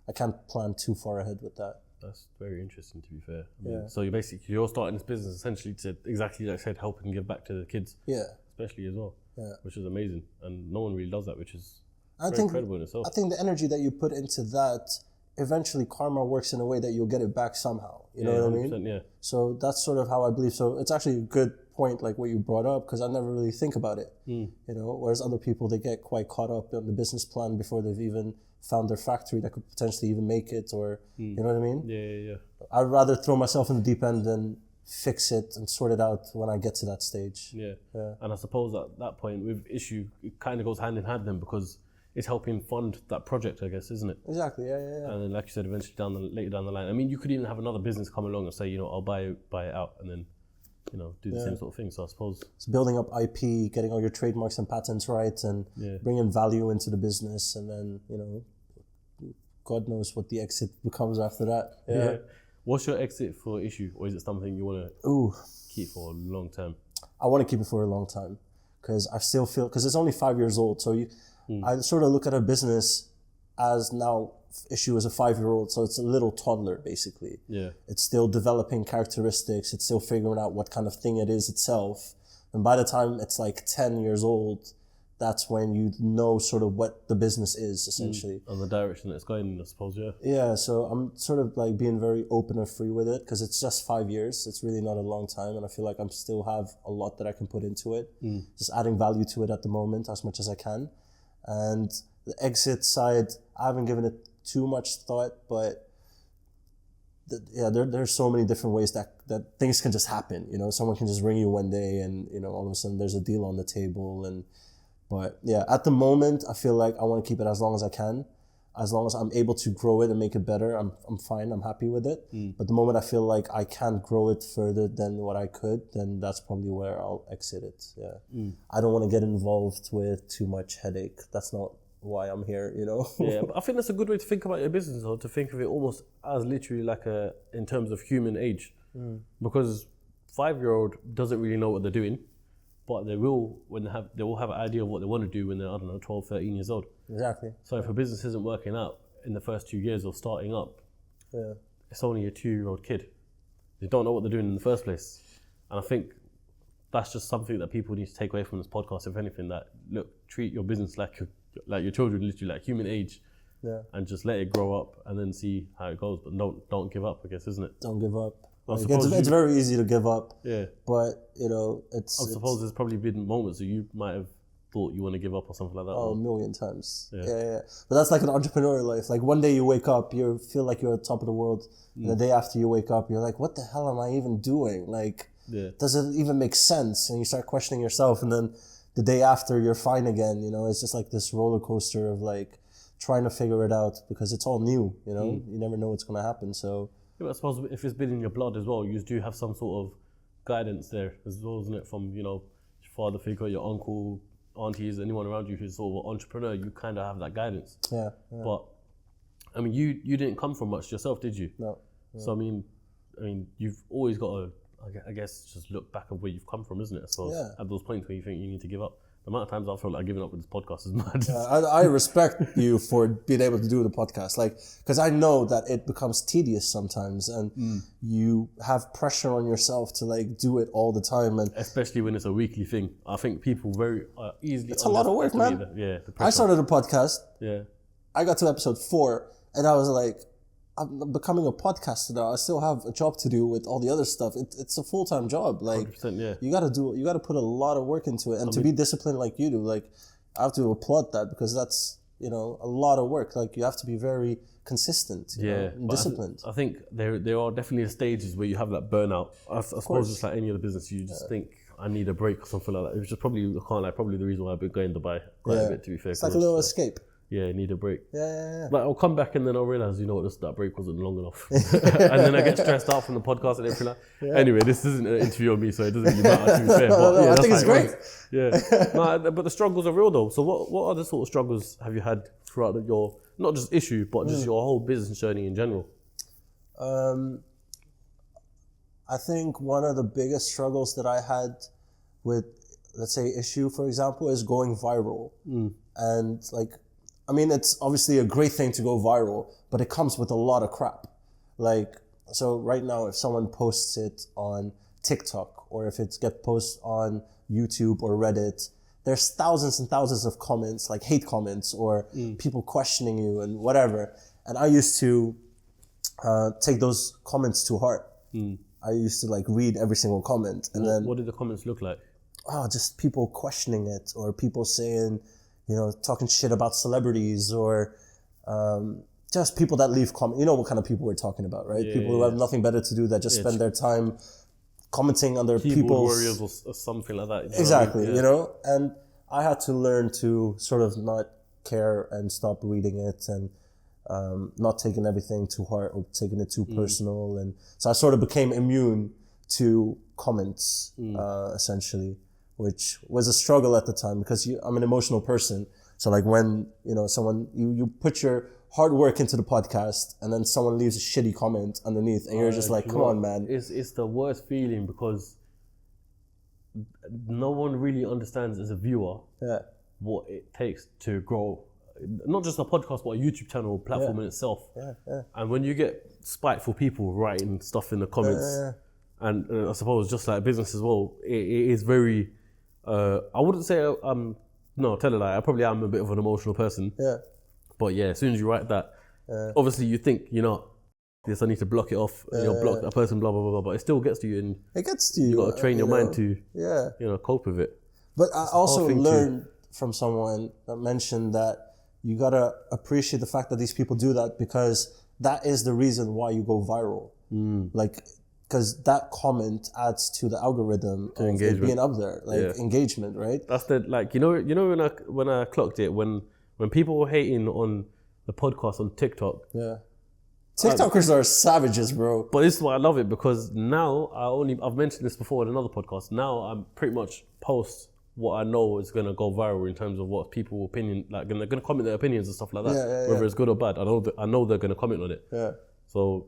I can't plan too far ahead with that. That's very interesting, to be fair. So you're starting this business essentially to, exactly like I said, help and give back to the kids. Yeah. Especially as well. Yeah. Which is amazing. And no one really does that, which is I very think, incredible in itself. I think the energy that you put into that, eventually karma works in a way that you'll get it back somehow. You know what I mean? Yeah. So that's sort of how I believe. So it's actually a good point, like what you brought up, because I never really think about it. Whereas other people, they get quite caught up in the business plan before they've even found their factory that could potentially even make it, or you know what I mean? Yeah. I'd rather throw myself in the deep end than fix it and sort it out when I get to that stage. Yeah. And I suppose at that point with ISHU, it kind of goes hand in hand then, because it's helping fund that project, I guess, isn't it? Exactly, yeah. And then, like you said, eventually later down the line, I mean, you could even have another business come along and say, I'll buy it out, and then, do the same sort of thing. So I suppose it's building up IP, getting all your trademarks and patents right, and bringing value into the business, and then, God knows what the exit becomes after that. Yeah. What's your exit for ISHU, or is it something you want to keep for a long term? I want to keep it for a long time, because I still feel, because it's only 5 years old, so I sort of look at a business as now ISHU is a 5-year-old, so it's a little toddler basically. Yeah. It's still developing characteristics, it's still figuring out what kind of thing it is itself. And by the time it's like 10 years old, that's when you know sort of what the business is essentially. And the direction that it's going in, I suppose, yeah. Yeah, so I'm sort of like being very open and free with it, because it's just 5 years. It's really not a long time, and I feel like I still have a lot that I can put into it. Just adding value to it at the moment as much as I can. And the exit side, I haven't given it too much thought, but there's so many different ways that things can just happen. Someone can just ring you one day and, all of a sudden there's a deal on the table. But yeah, at the moment, I feel like I want to keep it as long as I can. As long as I'm able to grow it and make it better, I'm fine, I'm happy with it. But the moment I feel like I can't grow it further than what I could, then that's probably where I'll exit it, yeah. I don't want to get involved with too much headache. That's not why I'm here, Yeah, but I think that's a good way to think about your business, or to think of it almost as literally like in terms of human age. Because 5-year-old doesn't really know what they're doing, but they will have an idea of what they want to do when they're, 12, 13 years old. Exactly. So if a business isn't working out in the first 2 years of starting up, it's only a 2-year-old kid. They don't know what they're doing in the first place. And I think that's just something that people need to take away from this podcast, if anything, that, look, treat your business like your children, literally like human age, and just let it grow up and then see how it goes. But don't give up, I guess, isn't it? Don't give up. It's very easy to give up. Yeah. But, I suppose there's probably been moments that you might have thought you want to give up or something like that. Oh, a million times. Yeah. But that's like an entrepreneur life. Like one day you wake up, you feel like you're at the top of the world. And the day after you wake up, you're like, what the hell am I even doing? Like, does it even make sense? And you start questioning yourself. And then the day after, you're fine again. It's just like this roller coaster of like trying to figure it out, because it's all new. You never know what's going to happen. So. Yeah, but I suppose if it's been in your blood as well, you do have some sort of guidance there as well, isn't it? From, your father figure, your uncle, aunties, anyone around you who's sort of an entrepreneur, you kind of have that guidance. Yeah. But, I mean, you didn't come from much yourself, did you? No. So, I mean, you've always got to, I guess, just look back at where you've come from, isn't it? So at those points where you think you need to give up. The amount of times I felt like giving up with this podcast is mad. I respect you for being able to do the podcast, because I know that it becomes tedious sometimes, and you have pressure on yourself to do it all the time, and especially when it's a weekly thing. I think people very easily. It's a lot of work, man. The I started a podcast. Yeah. I got to episode 4, and I was like, I'm becoming a podcaster now. I still have a job to do with all the other stuff. It's a full-time job. Like 100%, yeah. you gotta put a lot of work into it, and to be disciplined like you do, like I have to applaud that, because that's, you know, a lot of work. Like you have to be very consistent, you know, and disciplined. I think there are definitely stages where you have that burnout. I suppose it's like any other business, you just think, I need a break or something like that. Which is probably, I can't lie, probably the reason why I've been going to Dubai quite a bit, to be fair. It's like a little escape. Yeah, need a break. Yeah. Like I'll come back and then I'll realize, you know what, that break wasn't long enough. And then I get stressed out from the podcast and everything like that. Anyway, this isn't an interview on me, so it doesn't really matter, to be fair. But I think it's great. Yeah. No, but the struggles are real though. So what other sort of struggles have you had throughout your, not just issue, but just your whole business journey in general? I think one of the biggest struggles that I had with, let's say, ISHU, for example, is going viral. And like, I mean, it's obviously a great thing to go viral, but it comes with a lot of crap. Like, so right now, if someone posts it on TikTok, or if it gets posted on YouTube or Reddit, there's thousands and thousands of comments, like hate comments, or people questioning you and whatever. And I used to take those comments to heart. I used to like read every single comment. And then what did the comments look like? Just people questioning it, or people saying, you know, talking shit about celebrities, or just people that leave comments. You know what kind of people we're talking about, right? People who have nothing better to do, that just spend their time commenting on their people's... warriors or something like that. Exactly, you know? And I had to learn to sort of not care and stop reading it, and not taking everything too hard or taking it too personal. And so I sort of became immune to comments, essentially, which was a struggle at the time, because I'm an emotional person. So like when, you know, someone, you put your hard work into the podcast and then someone leaves a shitty comment underneath and you're just like, come on, man. It's the worst feeling, because no one really understands as a viewer what it takes to grow, not just a podcast, but a YouTube channel platform in itself. And when you get spiteful people writing stuff in the comments, and I suppose just like business as well, it is very, I wouldn't say, no, tell a lie, I probably am a bit of an emotional person. But yeah, as soon as you write that, obviously you think, you know, this, I need to block it off, you know, block that person, blah, blah, blah, blah, but it still gets to you, and it gets to you. You got to train your mind to, you know, cope with it. But I also learned from someone that mentioned that you got to appreciate the fact that these people do that, because that is the reason why you go viral. Like, because that comment adds to the algorithm of it being up there, like engagement, right? That's the, like, you know when I clocked it, when people were hating on the podcast on TikTok. TikTokers are savages, bro. But this is why I love it, because now I've mentioned this before in another podcast. Now I'm pretty much post what I know is gonna go viral in terms of what people opinion, like, and they're gonna comment their opinions and stuff like that, whether it's good or bad. I know they're gonna comment on it. So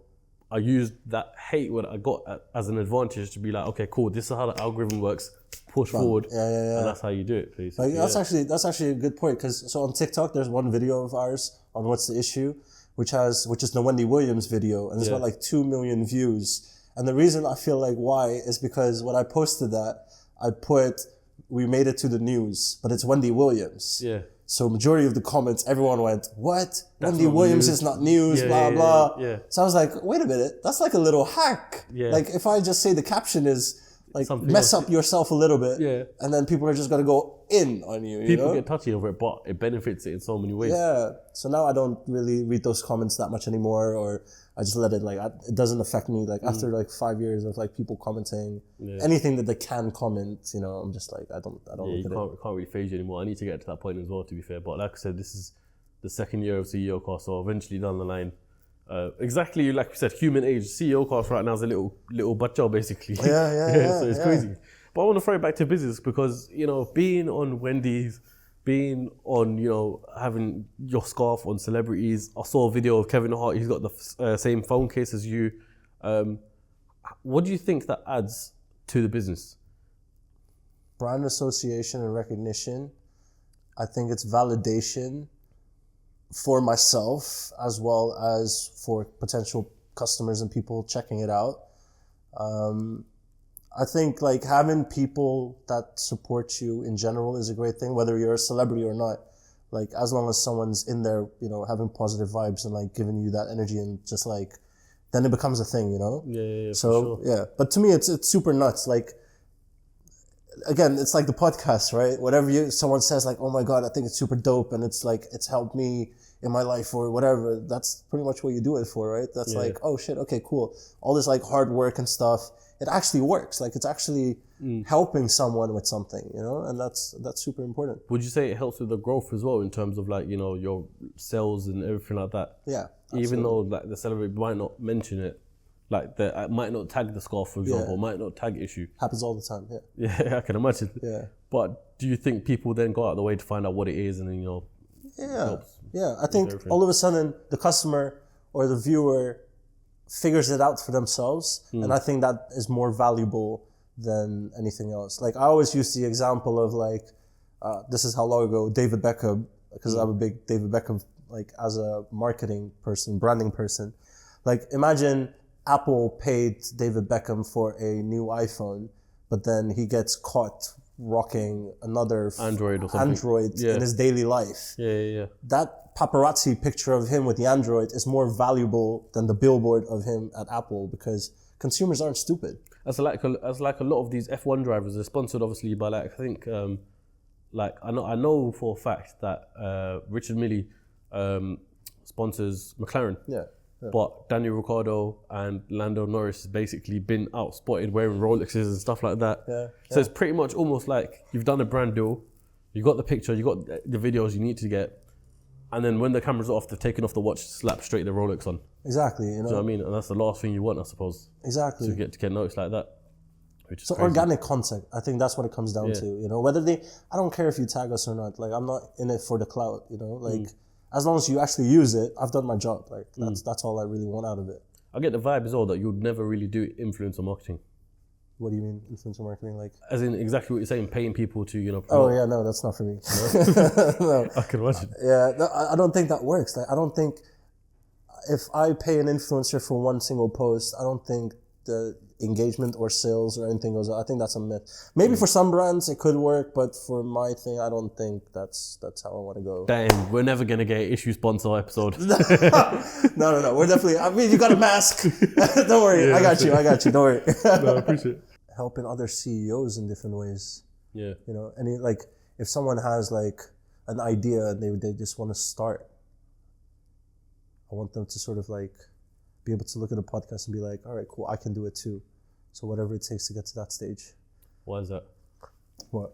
I used that hate what I got as an advantage to be like, okay, cool, this is how the algorithm works. Push forward, and that's how you do it. Basically. Like, that's actually a good point, because so on TikTok there's one video of ours on What's the Issue, which is the Wendy Williams video, and it's got like 2 million views. And the reason I feel like why is because when I posted that, I put, we made it to the news, but it's Wendy Williams. So majority of the comments, everyone went, what? Wendy Williams is not news, blah, blah. So I was like, wait a minute, that's like a little hack. Like if I just say the caption is like, something mess up yourself a little bit, and then people are just gonna go in on you. People get touchy over it, but it benefits it in so many ways. So now I don't really read those comments that much anymore, or I just let it, like, it doesn't affect me. Like after like 5 years of like people commenting anything that they can comment, you know, I'm just like, I don't look at it. Can't really phase you anymore. I need to get to that point as well, to be fair. But like I said, this is the second year of Ceocast, so eventually down the line, exactly like we said, human age. Ceocast right now is a little bacha basically. So it's crazy. But I want to throw it back to business, because, you know, being on Wendy's, being on, you know, having your scarf on celebrities. I saw a video of Kevin Hart. He's got the same phone case as you. What do you think that adds to the business? Brand association and recognition. I think it's validation for myself as well as for potential customers and people checking it out. I think like having people that support you in general is a great thing, whether you're a celebrity or not. Like, as long as someone's in there, you know, having positive vibes and like giving you that energy and just like, then it becomes a thing, you know? Yeah, So, for sure. yeah. But to me, it's super nuts. Like, again, it's like the podcast, right? Whatever someone says like, oh my God, I think it's super dope. And it's like, it's helped me in my life or whatever. That's pretty much what you do it for, right? That's like, oh shit, okay, cool. All this like hard work and stuff, it actually works. Like, it's actually helping someone with something, you know? And that's super important. Would you say it helps with the growth as well in terms of like, you know, your sales and everything like that? Yeah. Even though like the celebrity might not mention it, like they might not tag the scarf, for example, might not tag ISHU. Happens all the time, yeah. Yeah, I can imagine. Yeah. But do you think people then go out of the way to find out what it is and then, you know, helps? Yeah, I think everything? all of a sudden the customer or the viewer figures it out for themselves. And I think that is more valuable than anything else. Like, I always use the example of like, this is how long ago, David Beckham, because I'm a big David Beckham, like as a marketing person, branding person. Like, imagine Apple paid David Beckham for a new iPhone, but then he gets caught rocking another Android or something. in his daily life. Yeah. That paparazzi picture of him with the Android is more valuable than the billboard of him at Apple, because consumers aren't stupid. As like a lot of these F1 drivers, they're sponsored obviously by like, I think, like I know for a fact that Richard Mille sponsors McLaren. Yeah. But Daniel Ricciardo and Lando Norris has basically been out spotted wearing Rolexes and stuff like that. So it's pretty much almost like you've done a brand deal, you got the picture, you got the videos you need to get, and then when the camera's off, they've taken off the watch, slap straight the Rolex on. Exactly, you know. Do you know what I mean? And that's the last thing you want, I suppose. Exactly. To get noticed like that. Which is so crazy. organic content, I think that's what it comes down to. You know, whether I don't care if you tag us or not. Like, I'm not in it for the clout. You know, like as long as you actually use it, I've done my job. Like that's all I really want out of it. I get the vibe as well that you'd never really do influencer marketing. What do you mean influencer marketing? Like, as in exactly what you're saying, paying people to, you know, oh promote. yeah, no, that's not for me. No. I can imagine. Yeah, no, I don't think that works. Like, I don't think if I pay an influencer for one single post, I don't think the engagement or sales or anything goes up. I think that's a myth. Maybe for some brands it could work, but for my thing, I don't think that's how I want to go. Damn, we're never gonna get an ISHU sponsor episode. No. We're definitely. I mean, you got a mask. Don't worry. Yeah, I got you. Don't worry. No, I appreciate it. Helping other CEOs in different ways. Yeah. You know, and like if someone has like an idea and they just want to start, I want them to sort of like be able to look at a podcast and be like, all right, cool, I can do it too. So whatever it takes to get to that stage. Why is that? What?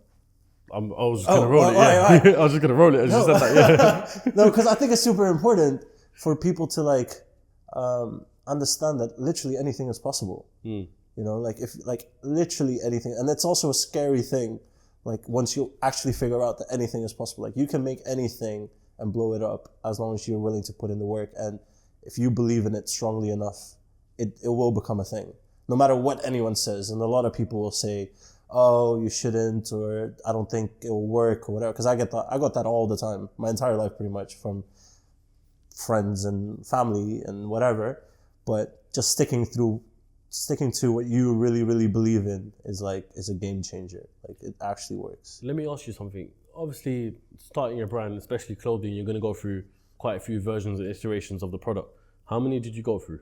I was just gonna roll it. Why? I was just gonna roll it. I just said that. Yeah. No, because I think it's super important for people to like understand that literally anything is possible. You know, like if like literally anything, and it's also a scary thing. Like once you actually figure out that anything is possible, like you can make anything and blow it up as long as you're willing to put in the work, and if you believe in it strongly enough, it will become a thing. No matter what anyone says, and a lot of people will say, "Oh, you shouldn't," or "I don't think it will work," or whatever. Because I got that all the time, my entire life, pretty much, from friends and family and whatever. But just sticking to what you really, really believe in is a game changer. Like, it actually works. Let me ask you something. Obviously, starting a brand, especially clothing, you're gonna go through quite a few versions and iterations of the product. How many did you go through?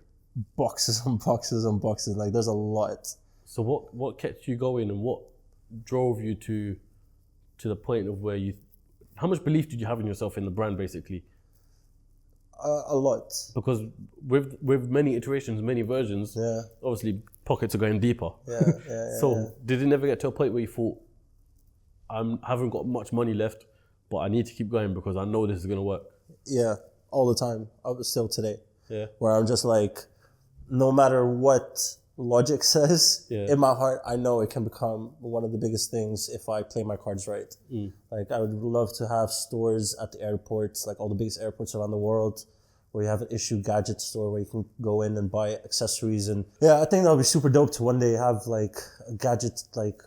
Boxes and boxes and boxes. Like, there's a lot. So what kept you going, and what drove you to the point of where how much belief did you have in yourself in the brand, basically? A lot. Because with many iterations, many versions, obviously pockets are going deeper. So did it never get to a point where you thought, I haven't got much money left, but I need to keep going because I know this is gonna work? Yeah, all the time. Still today. Yeah. Where I'm just like, no matter what logic says, in my heart, I know it can become one of the biggest things if I play my cards right. Like, I would love to have stores at the airports, like all the biggest airports around the world, where you have an ISHU gadget store where you can go in and buy accessories. And yeah, I think that would be super dope to one day have like a gadget, like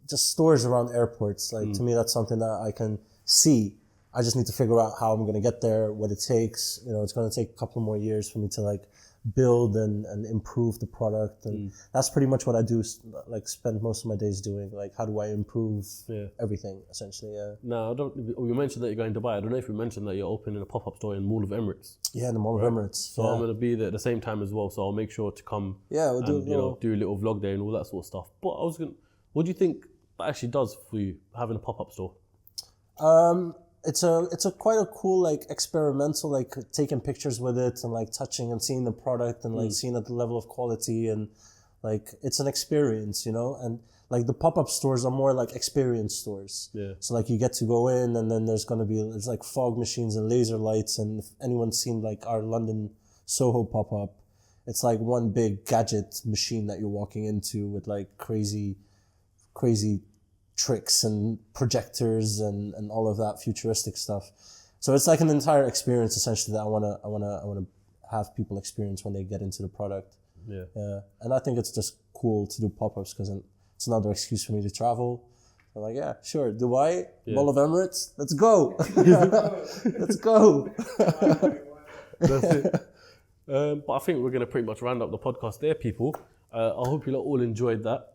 just stores around airports. Like, to me, that's something that I can see. I just need to figure out how I'm going to get there, what it takes. You know, it's going to take a couple more years for me to like build and improve the product, and that's pretty much what I do. Like spend most of my days doing. Like how do I improve everything essentially? Yeah. No, I don't. You mentioned that you're going to Dubai. I don't know if you mentioned that you're opening a pop-up store in Mall of Emirates. Yeah, in the Mall of Emirates. So I'm going to be there at the same time as well. So I'll make sure to come. Yeah, we'll do a little vlog there and all that sort of stuff. But what do you think that actually does for you having a pop-up store? It's a quite a cool like experimental, like taking pictures with it and like touching and seeing the product and like seeing at the level of quality, and like it's an experience, you know. And like the pop-up stores are more like experience stores. Yeah. So like you get to go in, and then there's like fog machines and laser lights, and if anyone's seen like our London Soho pop-up, it's like one big gadget machine that you're walking into with like crazy tricks and projectors and all of that futuristic stuff. So it's like an entire experience essentially that I wanna have people experience when they get into the product. Yeah. And I think it's just cool to do pop-ups because it's another excuse for me to travel. I'm like, yeah, sure, Dubai, Mall of Emirates, let's go. Let's go. That's it. But I think we're going to pretty much round up the podcast there, people. I hope you all enjoyed that.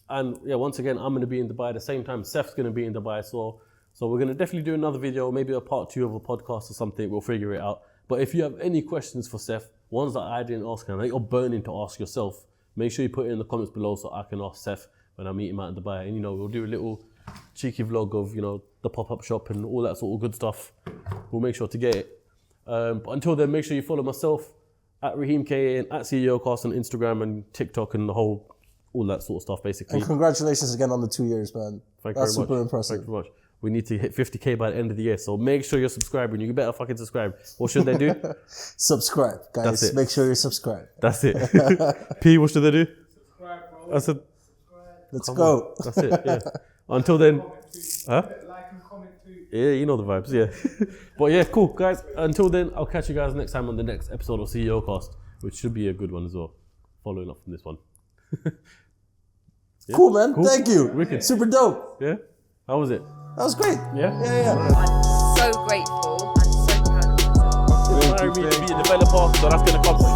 And yeah, once again, I'm going to be in Dubai at the same time. Seth's going to be in Dubai, so we're going to definitely do another video, maybe a part 2 of a podcast or something. We'll figure it out. But if you have any questions for Seth, ones that I didn't ask and that you're burning to ask yourself, make sure you put it in the comments below so I can ask Seth when I meet him out in Dubai. And we'll do a little cheeky vlog of the pop-up shop and all that sort of good stuff. We'll make sure to get it. But until then, make sure you follow myself at Raheem K and at Ceocast on Instagram and TikTok and all that sort of stuff, basically. And congratulations again on the 2 years, man. Thank you That's very much. super impressive. Thank you very much. We need to hit 50k by the end of the year, so make sure you're subscribing. You better fucking subscribe. What should they do? Subscribe, guys. That's it. Make sure you subscribe. That's it. P, what should they do? Subscribe, bro. I said, Let's go. that's it, yeah. Until then, huh? Like and comment too. Yeah, you know the vibes, yeah. But yeah, cool, guys. Until then, I'll catch you guys next time on the next episode of Ceocast, which should be a good one as well, following up from this one. Cool, man. Cool. Thank you. Wicked. Super dope. Yeah? How was it? That was great. Yeah? Yeah. I'm so grateful and so proud of myself. Inspiring me to be a developer, so that's going to come. The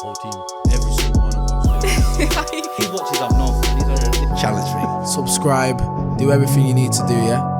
whole team, every single one of us. These watches up north, these are a challenge ring. Subscribe, do everything you need to do, yeah?